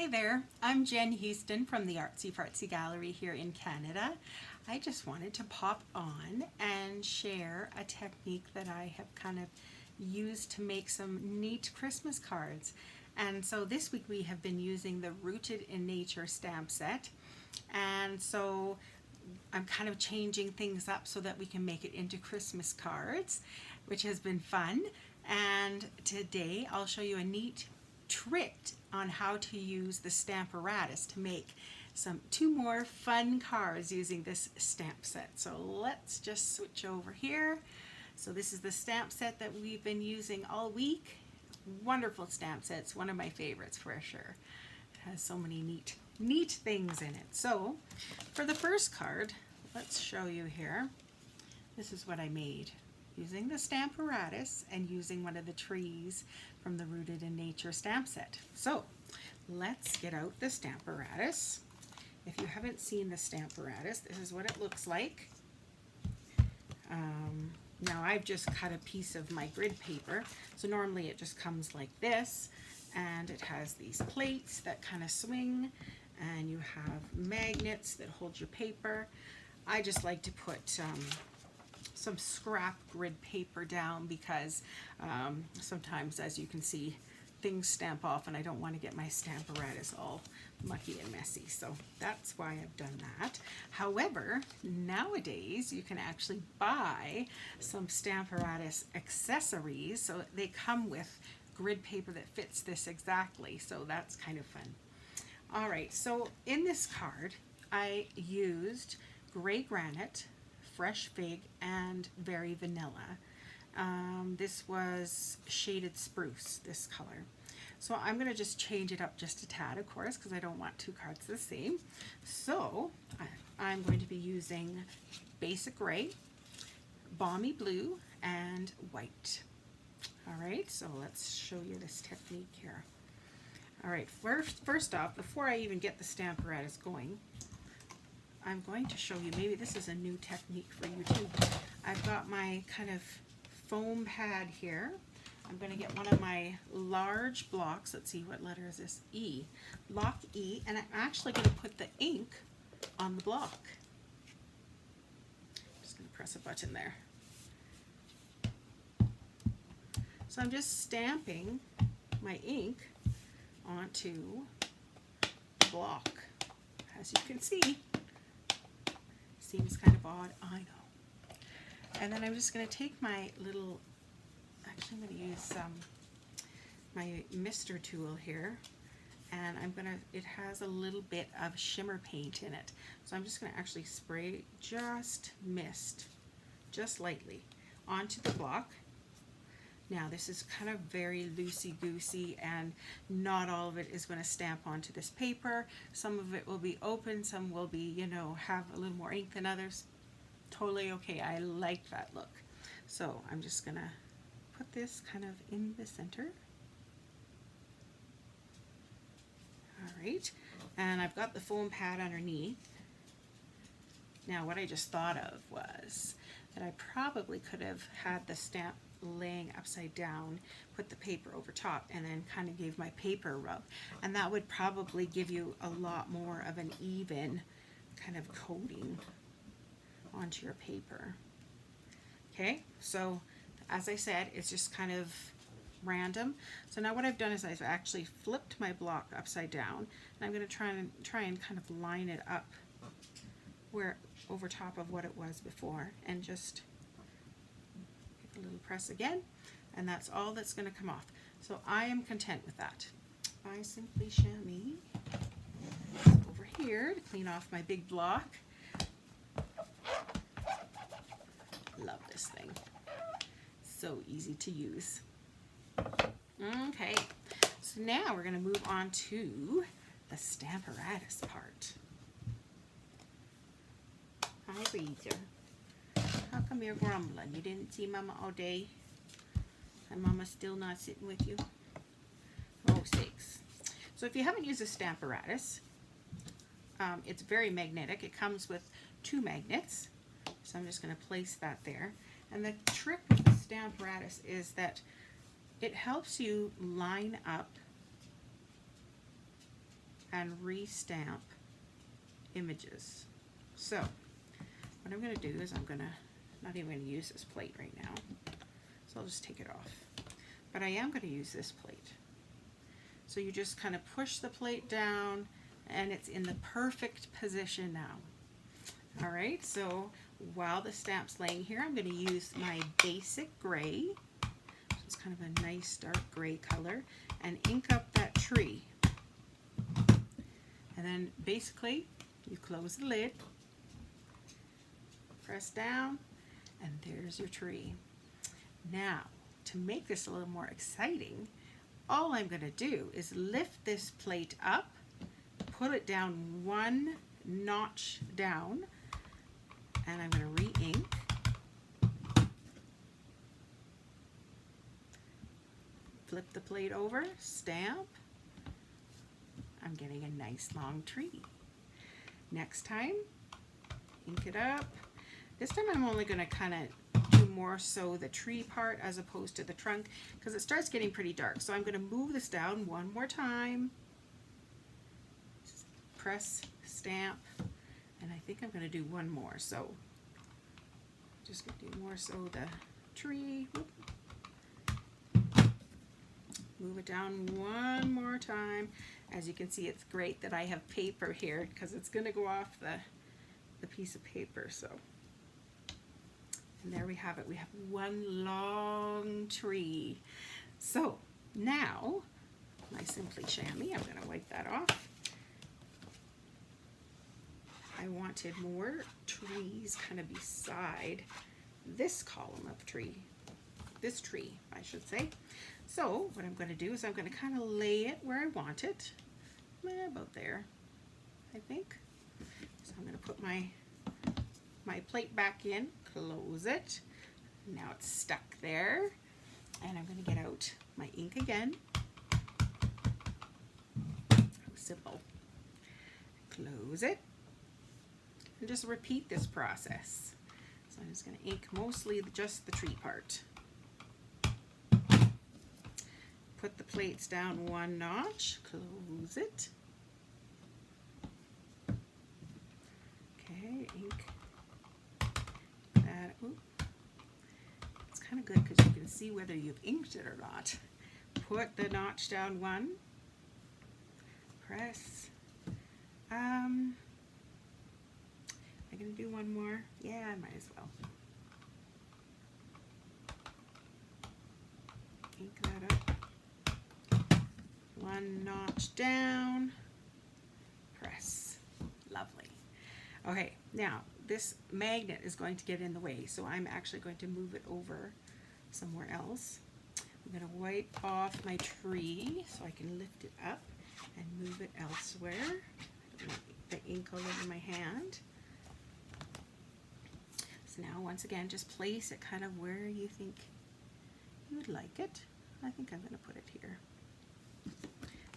Hi there, I'm Jen Houston from the Artsy Fartsy Gallery here in Canada. I just wanted to pop on and share a technique that I have kind of used to make some neat Christmas cards. And so this week we have been using the Rooted in Nature stamp set. And so I'm kind of changing things up so that we can make it into Christmas cards, which has been fun. And today I'll show you a neat trick on how to use the Stamparatus to make two more fun cards using this stamp set. So let's just switch over here. So this is the stamp set that we've been using all week. Wonderful stamp set. It's one of my favorites for sure. It has so many neat things in it. So for the first card, let's show you here. This is what I made using the Stamparatus and using one of the trees from the Rooted in Nature stamp set. So let's get out the Stamparatus. If you haven't seen the Stamparatus, this is what it looks like. Now I've just cut a piece of my grid paper, so normally it just comes like this, and it has these plates that kind of swing, and you have magnets that hold your paper. I just like to put some scrap grid paper down because sometimes, as you can see, things stamp off and I don't want to get my Stamparatus all mucky and messy. So that's why I've done that. However, nowadays you can actually buy some Stamparatus accessories. So they come with grid paper that fits this exactly. So that's kind of fun. All right, so in this card, I used gray granite, fresh fig, and very vanilla. This was shaded spruce, this color. So I'm going to just change it up just a tad, of course, because I don't want two cards the same. So I'm going to be using basic gray, balmy blue, and white. All right, so let's show you this technique here. All right, first off, before I even get the Stamparatus going, I'm going to show you, maybe this is a new technique for you too. I've got my kind of foam pad here. I'm going to get one of my large blocks. Let's see, what letter is this? E. Block E, and I'm actually going to put the ink on the block. Just going to press a button there. So I'm just stamping my ink onto the block. As you can see, seems kind of odd, I know. And then I'm just going to take my little, actually I'm going to use my mister tool here, and it has a little bit of shimmer paint in it. So I'm just going to actually spray just mist, just lightly, onto the block. Now this is kind of very loosey-goosey, and not all of it is going to stamp onto this paper. Some of it will be open, some will be, you know, have a little more ink than others. Totally okay, I like that look. So I'm just going to put this kind of in the center. All right, and I've got the foam pad underneath. Now what I just thought of was that I probably could have had the stamp laying upside down, put the paper over top, and then kind of gave my paper a rub, and that would probably give you a lot more of an even kind of coating onto your paper. Okay, so as I said, it's just kind of random. So now what I've done is I've actually flipped my block upside down, and I'm going to try and kind of line it up where over top of what it was before, and just a little press again, and that's all that's going to come off. So I am content with that. I simply chamois over here to clean off my big block. Love this thing. So easy to use. Okay, so now we're going to move on to the Stamparatus part. Hi, Rita. How come you're grumbling? You didn't see Mama all day? And Mama's still not sitting with you? Oh, sakes. So if you haven't used a Stamparatus, it's very magnetic. It comes with 2 magnets. So I'm just going to place that there. And the trick with the Stamparatus is that it helps you line up and re-stamp images. So what I'm going to do is I'm going to not even going to use this plate right now, so I'll just take it off. But I am going to use this plate. So you just kind of push the plate down and it's in the perfect position now. All right, so while the stamp's laying here, I'm going to use my basic gray, so it's kind of a nice dark gray color, and ink up that tree. And then basically you close the lid, press down, and there's your tree. Now, to make this a little more exciting, all I'm going to do is lift this plate up, put it down one notch down, and I'm going to re-ink. Flip the plate over, stamp. I'm getting a nice long tree. Next time, ink it up. This time I'm only going to kind of do more so the tree part as opposed to the trunk, because it starts getting pretty dark. So I'm going to move this down one more time. Press, stamp, and I think I'm going to do one more. So just going to do more so the tree. Whoop. Move it down one more time. As you can see, it's great that I have paper here because it's going to go off the piece of paper. So, and there we have it. We have one long tree. So now my Simply Chamois, I'm going to wipe that off. I wanted more trees kind of beside this column of tree, this tree, I should say. So what I'm going to do is I'm going to kind of lay it where I want it, about there, I think. So I'm going to put my plate back in, close it. Now it's stuck there, and I'm going to get out my ink again. Simple. Close it, and just repeat this process. So I'm just going to ink mostly just the tree part. Put the plates down one notch, close it. Okay, ink that. Ooh. It's kind of good because you can see whether you've inked it or not. Put the notch down one, press. I'm going to do one more. Yeah, I might as well. Ink that up. One notch down, press. Lovely. Okay, now this magnet is going to get in the way, so I'm actually going to move it over somewhere else. I'm going to wipe off my tree so I can lift it up and move it elsewhere. I don't want the ink all over my hand. So now once again, just place it kind of where you think you would like it. I think I'm going to put it here.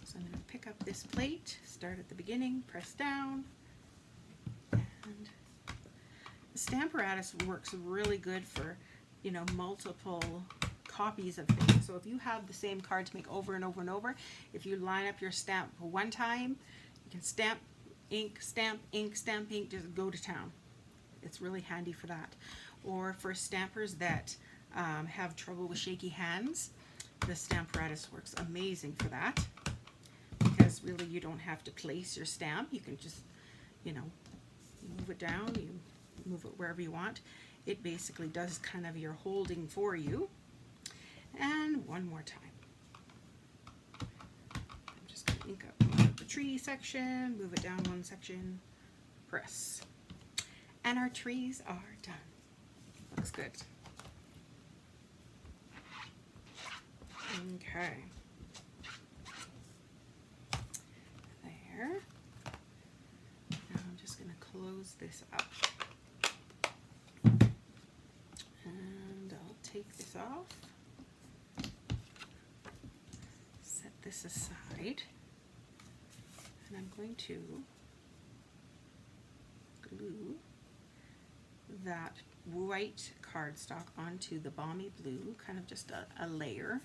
So I'm going to pick up this plate, start at the beginning, press down, and the Stamparatus works really good for, you know, multiple copies of things. So if you have the same card to make over and over and over, if you line up your stamp one time, you can stamp, ink, just go to town. It's really handy for that. Or for stampers that have trouble with shaky hands, the Stamparatus works amazing for that, because really you don't have to place your stamp. You can just, you know, move it down, you move it wherever you want. It basically does kind of your holding for you. And one more time. I'm just going to ink up the tree section, move it down one section, press. And our trees are done. Looks good. Okay. There. Now I'm just going to close this up. And I'll take this off. Set this aside. And I'm going to glue that white cardstock onto the balmy blue, kind of just a layer.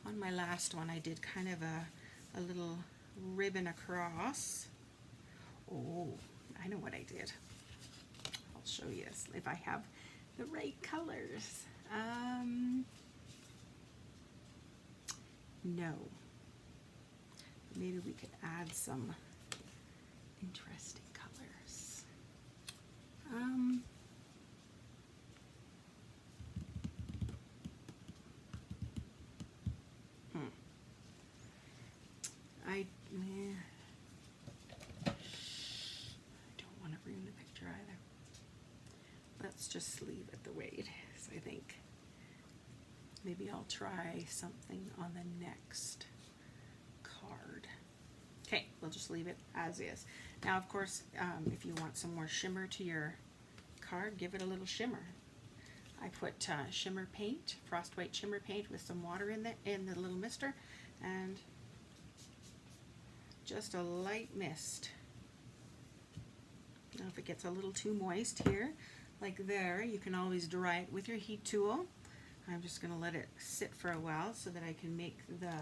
On my last one I did kind of a little ribbon across. Oh, I know what I did. I'll show you this if I have the right colors. No. Maybe we could add some interesting colors. I don't want to ruin the picture either. Let's just leave it the way it is, I think. Maybe I'll try something on the next card. Okay, we'll just leave it as is. Now, of course, if you want some more shimmer to your card, give it a little shimmer. I put shimmer paint, frost white shimmer paint with some water in the little mister, and just a light mist. Now, if it gets a little too moist here, like there, you can always dry it with your heat tool. I'm just going to let it sit for a while so that I can make the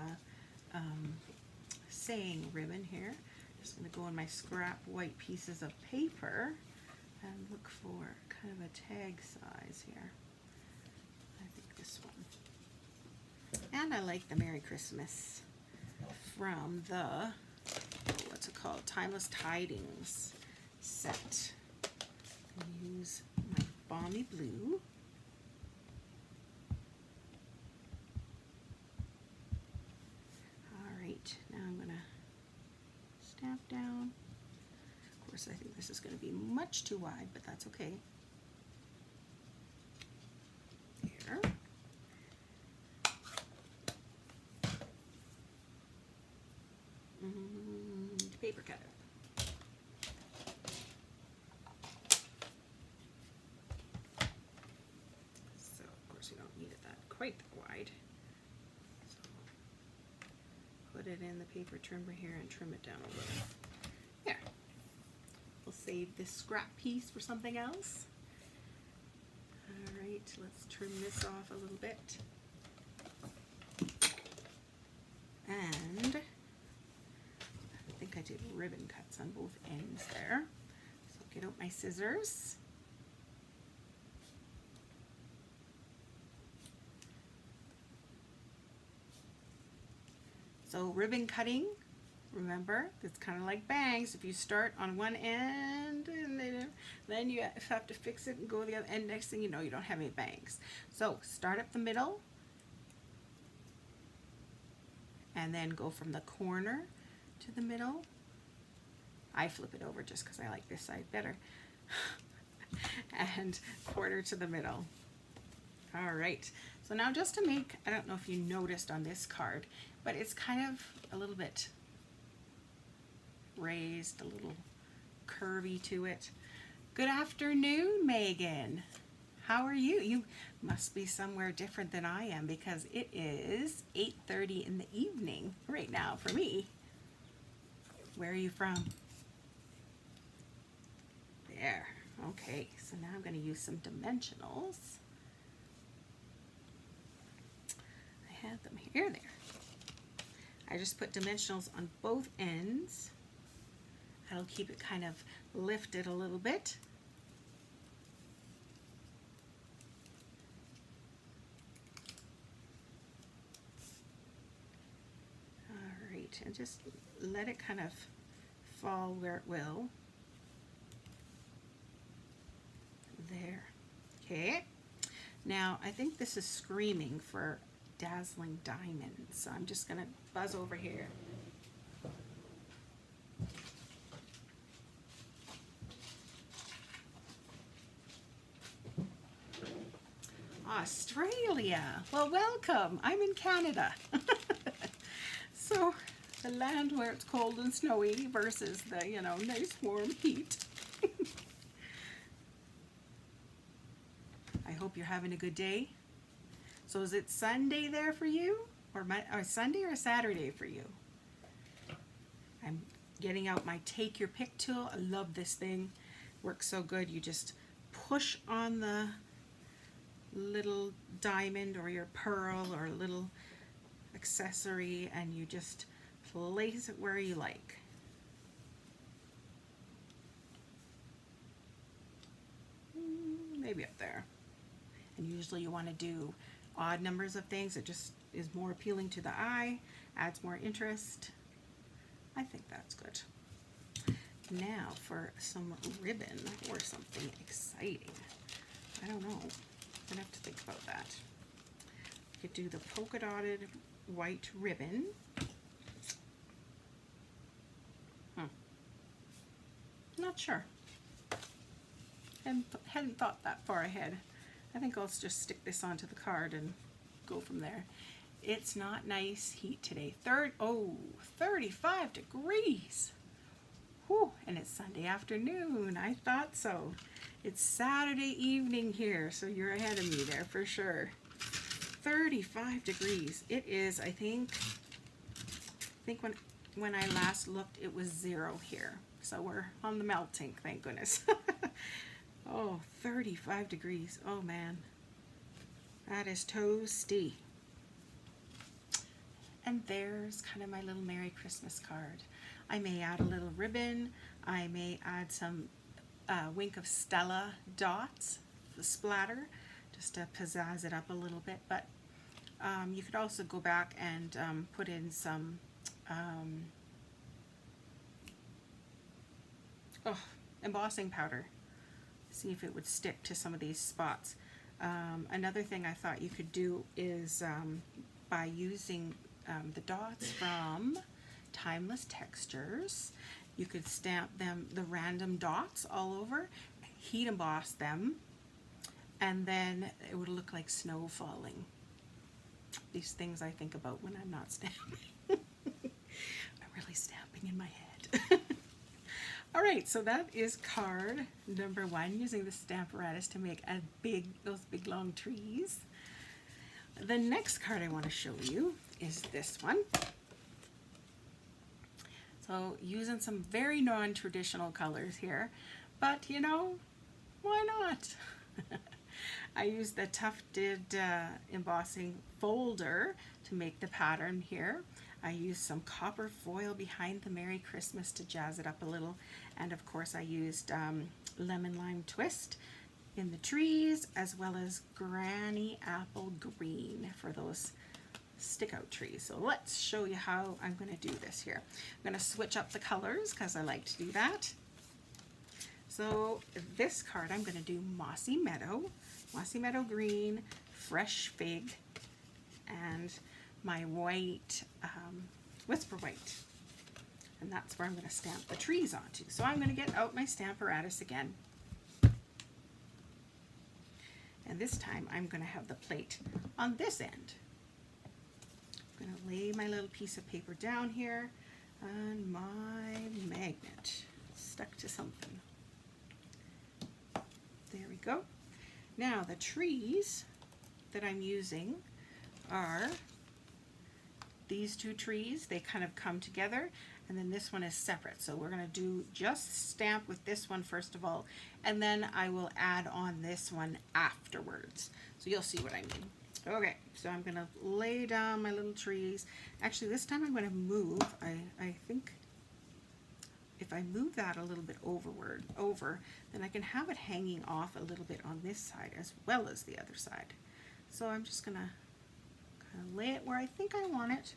saying ribbon here. Just going to go in my scrap white pieces of paper and look for kind of a tag size here. I think this one. And I like the Merry Christmas from the, what's it called, Timeless Tidings set. Use my Balmy Blue. Now I'm going to stamp down. Of course, I think this is going to be much too wide, but that's okay. Here. Paper cutter. So, of course, we don't need it that quite that wide. Put it in the paper trimmer here and trim it down a little. There. We'll save this scrap piece for something else. All right, let's trim this off a little bit. And I think I did ribbon cuts on both ends there. So I'll get out my scissors. So ribbon cutting, remember, it's kind of like bangs. If you start on one end and then you have to fix it and go to the other end, next thing you know, you don't have any bangs. So start at the middle and then go from the corner to the middle. I flip it over just because I like this side better. And quarter to the middle. All right, so now just to make, I don't know if you noticed on this card, but it's kind of a little bit raised, a little curvy to it. Good afternoon, Megan. How are you? You must be somewhere different than I am because it is 8:30 in the evening right now for me. Where are you from? There. Okay, so now I'm going to use some dimensionals. I had them here, there. I just put dimensionals on both ends. That'll keep it kind of lifted a little bit. All right, and just let it kind of fall where it will. There. Okay. Now, I think this is screaming for dazzling diamonds, so I'm just going to buzz over here. Australia. Well, welcome. I'm in Canada. So, the land where it's cold and snowy versus the, you know, nice warm heat. I hope you're having a good day. So is it Sunday there for you? Or Sunday or Saturday for you? I'm getting out my Take Your Pick tool. I love this thing. Works so good. You just push on the little diamond or your pearl or little accessory and you just place it where you like. Maybe up there. And usually you want to do odd numbers of things. It just is more appealing to the eye, adds more interest. I think that's good. Now for some ribbon or something exciting. I don't know. I'm gonna have to think about that. You could do the polka dotted white ribbon. Not sure. And hadn't thought that far ahead. I think I'll just stick this onto the card and go from there. It's not nice heat today. 35 degrees. Whew, and it's Sunday afternoon. I thought so. It's Saturday evening here, so you're ahead of me there for sure. 35 degrees. It is, I think when I last looked, it was 0 here. So we're on the melting, thank goodness. Oh, 35 degrees. Oh man, that is toasty. And there's kind of my little Merry Christmas card. I may add a little ribbon. I may add some Wink of Stella dots, the splatter, just to pizzazz it up a little bit. But you could also go back and put in some embossing powder. See if it would stick to some of these spots. Another thing I thought you could do is by using the dots from Timeless Textures, you could stamp them, the random dots all over, heat emboss them, and then it would look like snow falling. These things I think about when I'm not stamping. I'm really stamping in my head. All right, so that is card number 1, using the Stamparatus to make those big long trees. The next card I want to show you is this one. So using some very non-traditional colors here, but you know, why not? I used the tufted embossing folder to make the pattern here. I used some copper foil behind the Merry Christmas to jazz it up a little. And of course I used lemon lime twist in the trees, as well as granny apple green for those stick out trees. So let's show you how I'm going to do this here. I'm going to switch up the colors because I like to do that. So this card I'm going to do Mossy Meadow green, fresh fig, and my white whisper white, and that's where I'm going to stamp the trees onto. So I'm going to get out my Stamparatus again, and this time I'm going to have the plate on this end. I'm going to lay my little piece of paper down here, and my magnet stuck to something. There we go. Now the trees that I'm using are these two trees. They kind of come together, and then this one is separate. So we're going to do just stamp with this one first of all, and then I will add on this one afterwards. So you'll see what I mean. Okay, so I'm going to lay down my little trees. Actually, this time I'm going to move. I think if I move that a little bit over, then I can have it hanging off a little bit on this side as well as the other side. So I'm just going to kind of lay it where I think I want it.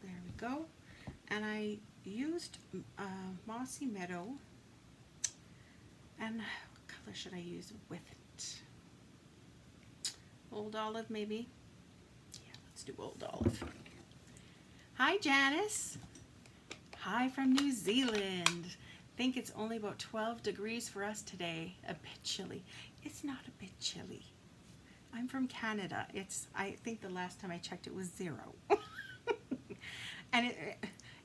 There we go. And I used Mossy Meadow. And what color should I use with it? Old Olive, maybe? Yeah, let's do Old Olive. Hi, Janice. Hi from New Zealand. Think it's only about 12 degrees for us today. A bit chilly. It's not a bit chilly. I'm from Canada. I think the last time I checked it was 0. And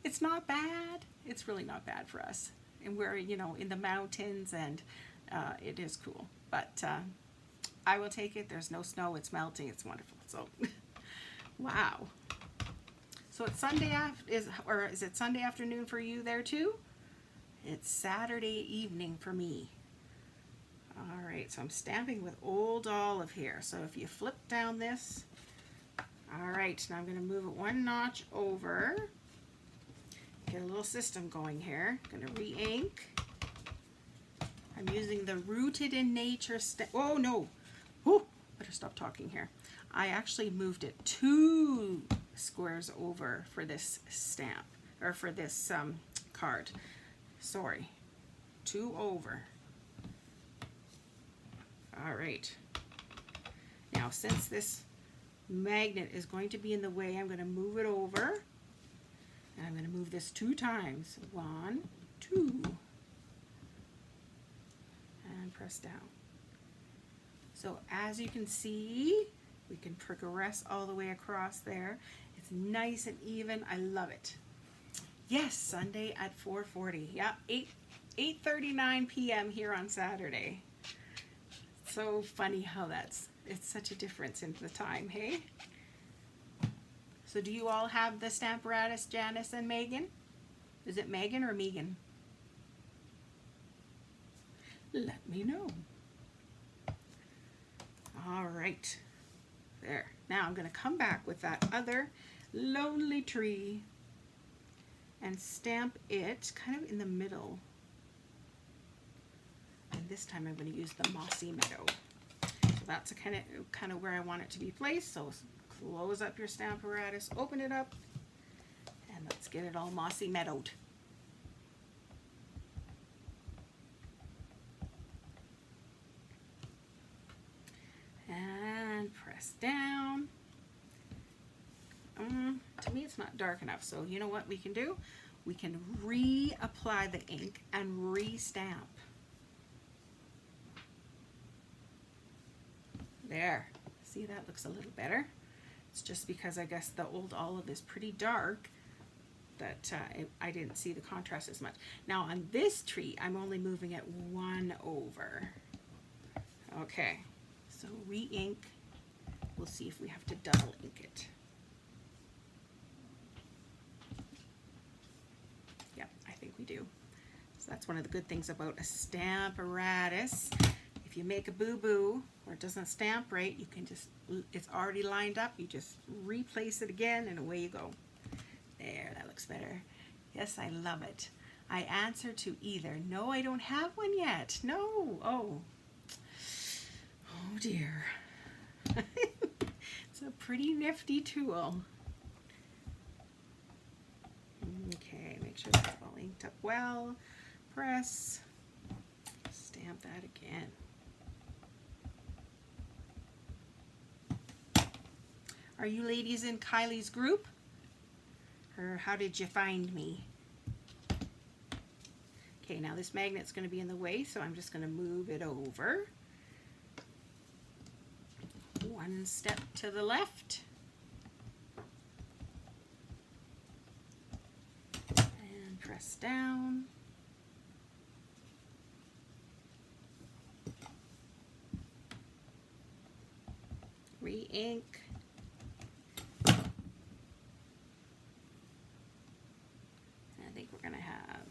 it's not bad. It's really not bad for us. And we're, you know, in the mountains, and it is cool. But I will take it. There's no snow. It's melting. It's wonderful. So, wow. So it's Sunday is it Sunday afternoon for you there too? It's Saturday evening for me. All right, so I'm stamping with Old Olive here. So if you flip down this, all right. right, now I'm going to move it one notch over. Get a little system going here. I'm going to re-ink. I'm using the Rooted in Nature stamp. Oh no! Whew, better stop talking here. I actually moved it 2 squares over for this stamp, or for this card. Sorry, 2 over. All right. Now, since this magnet is going to be in the way, I'm going to move it over. And I'm going to move this 2 times. 1, 2. And press down. So as you can see, we can progress all the way across there. It's nice and even. I love it. Yes, Sunday at 4:40. Yeah, 8:39 p.m. here on Saturday. So funny how it's such a difference in the time, hey? So do you all have the Stamparatus, Janice and Megan? Is it Megan or Megan? Let me know. All right, there. Now I'm going to come back with that other lonely tree and stamp it kind of in the middle. And this time I'm going to use the mossy meadow. So that's kind of where I want it to be placed. So close up your Stamparatus, open it up, and let's get it all mossy meadowed. And press down. To me it's not dark enough, so you know what we can do? We can reapply the ink and re-stamp. There. See, that looks a little better. It's just because I guess the old olive is pretty dark that I didn't see the contrast as much. Now on this tree, I'm only moving it 1 over. Okay, so re-ink. We'll see if we have to double ink it. Yep, I think we do. So that's one of the good things about a Stamparatus. If you make a boo-boo or it doesn't stamp right, you can just, it's already lined up, you just replace it again and away you go. There, that looks better. Yes, I love it. I answer to either. No, I don't have one yet. No. Oh dear. It's a pretty nifty tool. Okay, make sure that's all inked up well. Press. Stamp that again. Are you ladies in Kylie's group? Or how did you find me? Okay, now this magnet's going to be in the way, so I'm just going to move it over. 1 step to the left. And press down. Re-ink.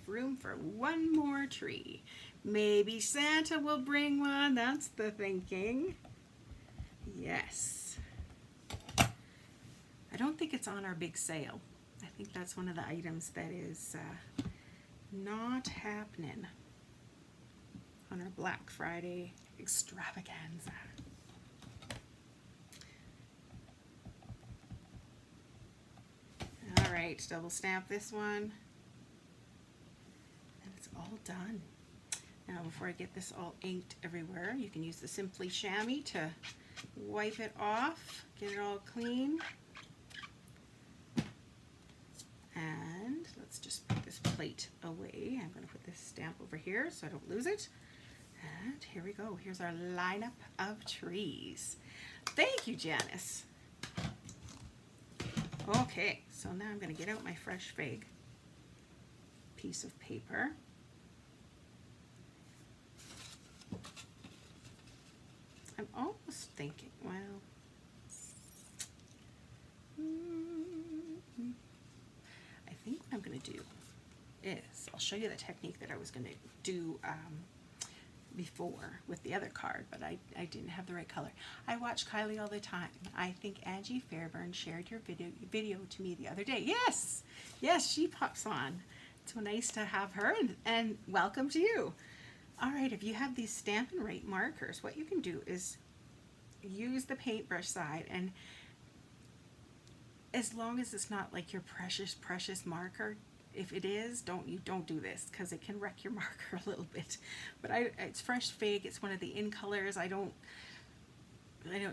Room for 1 more tree. Maybe Santa will bring one. That's the thinking. Yes. I don't think it's on our big sale. I think that's one of the items that is not happening on our Black Friday extravaganza. All right, double stamp this one. All done. Now before I get this all inked everywhere, you can use the Simply Chamois to wipe it off, get it all clean. And let's just put this plate away. I'm going to put this stamp over here so I don't lose it. And here we go. Here's our lineup of trees. Thank you, Janice. Okay, so now I'm going to get out my fresh fig piece of paper. I'm almost thinking, well, I think what I'm going to do is, I'll show you the technique that I was going to do before with the other card, but I didn't have the right color. I watch Kylie all the time. I think Angie Fairburn shared your video to me the other day. Yes, yes, she pops on. It's so nice to have her, and welcome to you. All right, if you have these Stampin' Rite markers, what you can do is use the paintbrush side, and as long as it's not like your precious marker, if it is, don't do this, because it can wreck your marker a little bit. But it's Fresh Fig. It's one of the in colors. I don't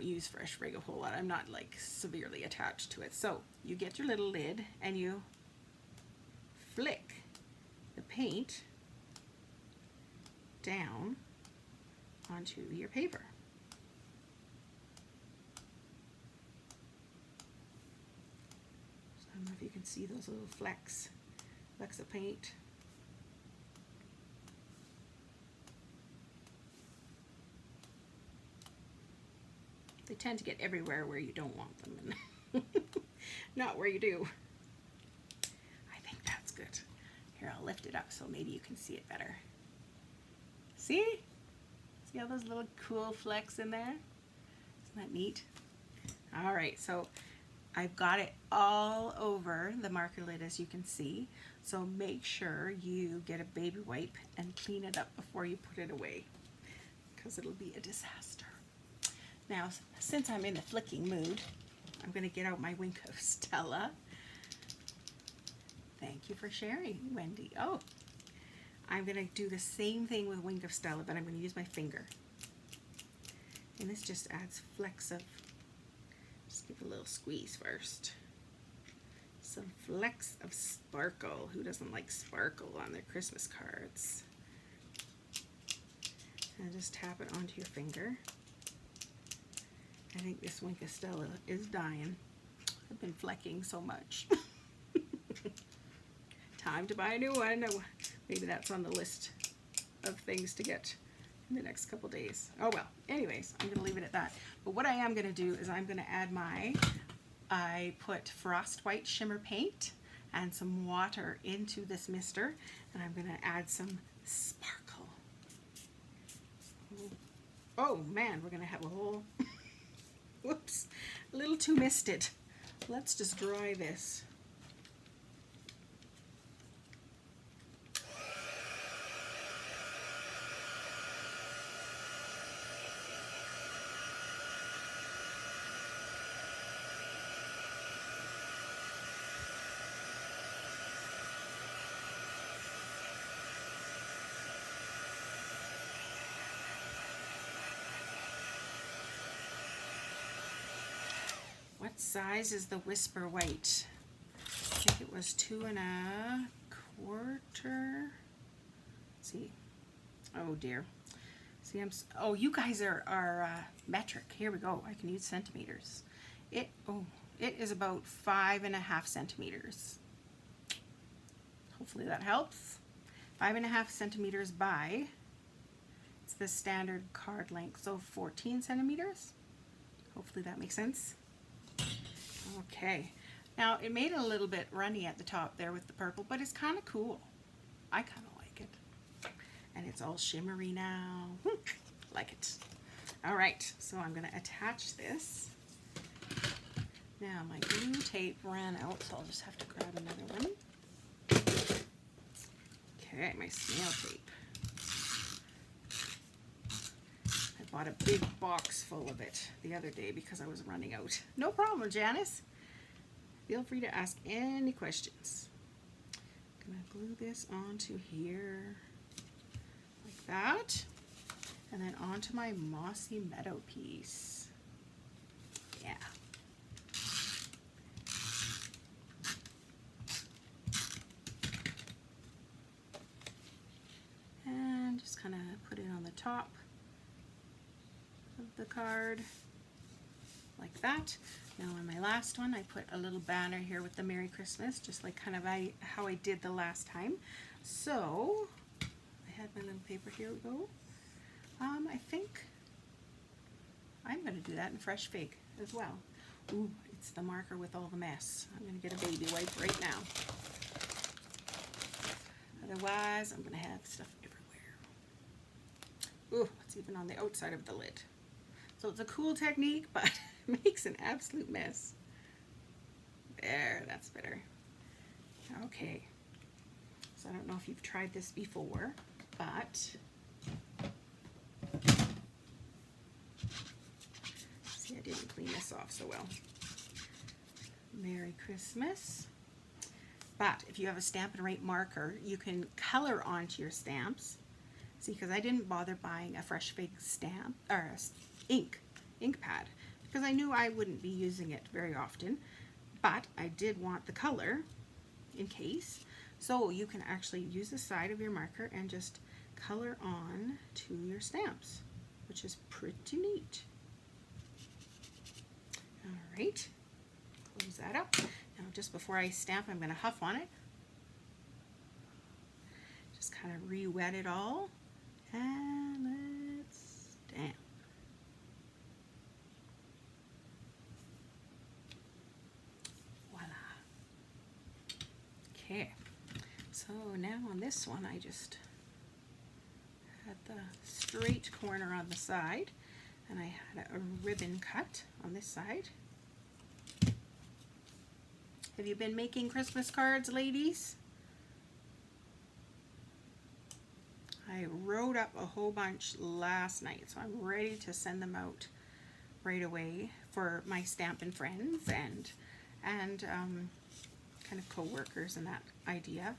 use Fresh Fig a whole lot. I'm not like severely attached to it. So you get your little lid and you flick the paint down onto your paper. So I don't know if you can see those little flecks of paint. They tend to get everywhere where you don't want them, and not where you do. I think that's good. Here, I'll lift it up so maybe you can see it better. See? See all those little cool flecks in there? Isn't that neat? All right, so I've got it all over the marker lid, as you can see. So make sure you get a baby wipe and clean it up before you put it away, because it'll be a disaster. Now, since I'm in the flicking mood, I'm going to get out my Wink of Stella. Thank you for sharing, Wendy. Oh, I'm going to do the same thing with Wink of Stella, but I'm going to use my finger. And this just adds flecks of, just give a little squeeze first. Some flecks of sparkle. Who doesn't like sparkle on their Christmas cards? And just tap it onto your finger. I think this Wink of Stella is dying. I've been flecking so much. Time to buy a new one. Maybe that's on the list of things to get in the next couple days. Oh well, anyways, I'm going to leave it at that. But what I am going to do is I'm going to add I put Frost White shimmer paint and some water into this mister, and I'm going to add some sparkle. Oh man, we're going to have a whole, whoops, a little too misted. Let's just dry this. What size is the Whisper White? I think it was 2 1/4. Let's see. Oh dear. See, oh, you guys are metric. Here we go. I can use centimeters. It is about 5.5 centimeters. Hopefully that helps. 5.5 centimeters by, it's the standard card length, so 14 centimeters. Hopefully that makes sense. Okay, now it made it a little bit runny at the top there with the purple, but it's kind of cool. I kind of like it. And it's all shimmery now. Like it. All right, so I'm going to attach this. Now my glue tape ran out, so I'll just have to grab another one. Okay, my snail tape. I bought a big box full of it the other day because I was running out. No problem, Janice. Feel free to ask any questions. I'm going to glue this onto here like that, and then onto my Mossy Meadow piece. Yeah. And just kind of put it on the top of the card like that. Now on my last one, I put a little banner here with the Merry Christmas, just like kind of how I did the last time. So I had my little paper. Here we go. I think I'm going to do that in Fresh Fig as well. Ooh, it's the marker with all the mess. I'm going to get a baby wipe right now. Otherwise, I'm going to have stuff everywhere. Ooh, it's even on the outside of the lid. So it's a cool technique, but it makes an absolute mess. There, that's better. Okay. So I don't know if you've tried this before, but see, I didn't clean this off so well. Merry Christmas. But if you have a Stampin' Rite marker, you can color onto your stamps. See, because I didn't bother buying a fresh fake stamp or ink pad because I knew I wouldn't be using it very often, but I did want the color in case. So you can actually use the side of your marker and just color on to your stamps, which is pretty neat. All right, close that up. Now just before I stamp, I'm going to huff on it. Just kind of re-wet it all. And let's stamp. Voila. Okay, so now on this one I just had the straight corner on the side and I had a ribbon cut on this side. Have you been making Christmas cards, ladies? I wrote up a whole bunch last night, so I'm ready to send them out right away for my Stampin' friends and kind of co-workers and that idea.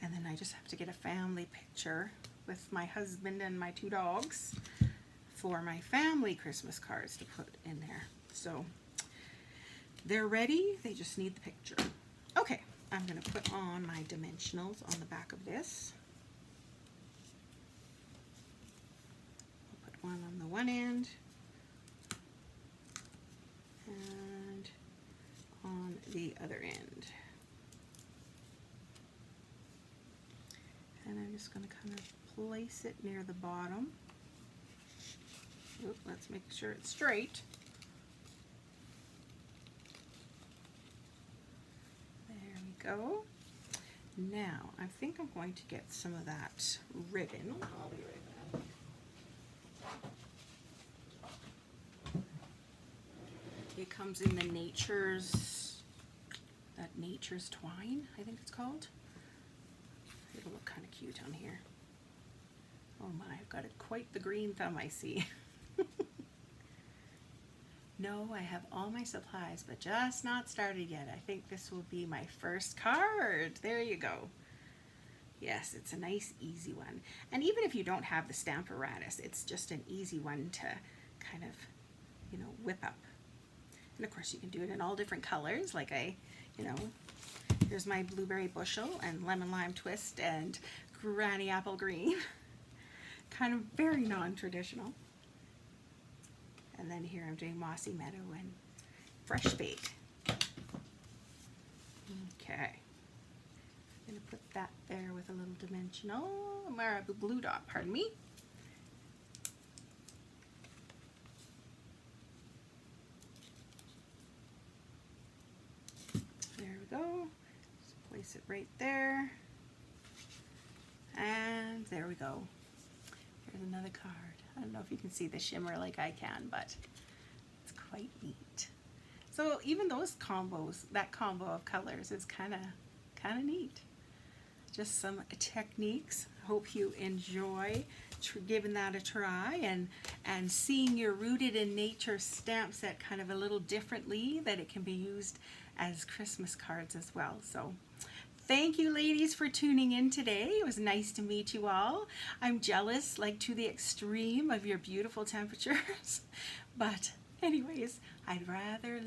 And then I just have to get a family picture with my husband and my 2 dogs for my family Christmas cards to put in there. So they're ready, they just need the picture. Okay, I'm going to put on my dimensionals on the back of this. One on the one end and on the other end. And I'm just going to kind of place it near the bottom. Oop, let's make sure it's straight. There we go. Now, I think I'm going to get some of that ribbon. I'll be right back. It comes in the nature's twine, I think it's called. It'll look kind of cute on here. Oh my, I've got quite the green thumb, I see. No, I have all my supplies, but just not started yet. I think this will be my first card. There you go. Yes, it's a nice, easy one. And even if you don't have the Stamparatus, it's just an easy one to kind of, you know, whip up. And of course you can do it in all different colors, like here's my blueberry bushel and lemon lime twist and granny apple green. Kind of very non-traditional. And then here I'm doing mossy meadow and fresh bake. Okay. I'm going to put that there with a little dimensional, or a blue dot, pardon me. There we go. Just place it right there. And there we go. Here's another card. I don't know if you can see the shimmer like I can, but it's quite neat. So even those combos, that combo of colors is kind of neat. Just some techniques. Hope you enjoy giving that a try and seeing your Rooted in Nature stamp set kind of a little differently, that it can be used as Christmas cards as well. So thank you, ladies, for tuning in today. It was nice to meet you all. I'm jealous, like to the extreme, of your beautiful temperatures. But anyways, I rather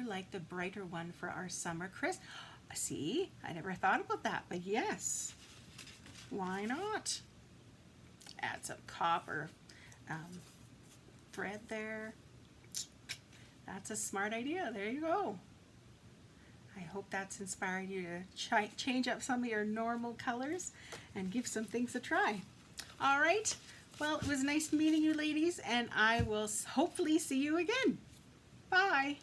like the brighter one for our summer Christmas. See, I never thought about that, but yes, why not? Add some copper thread there. That's a smart idea. There you go. I hope that's inspired you to change up some of your normal colors and give some things a try. All right. Well, it was nice meeting you, ladies, and I will hopefully see you again. Bye.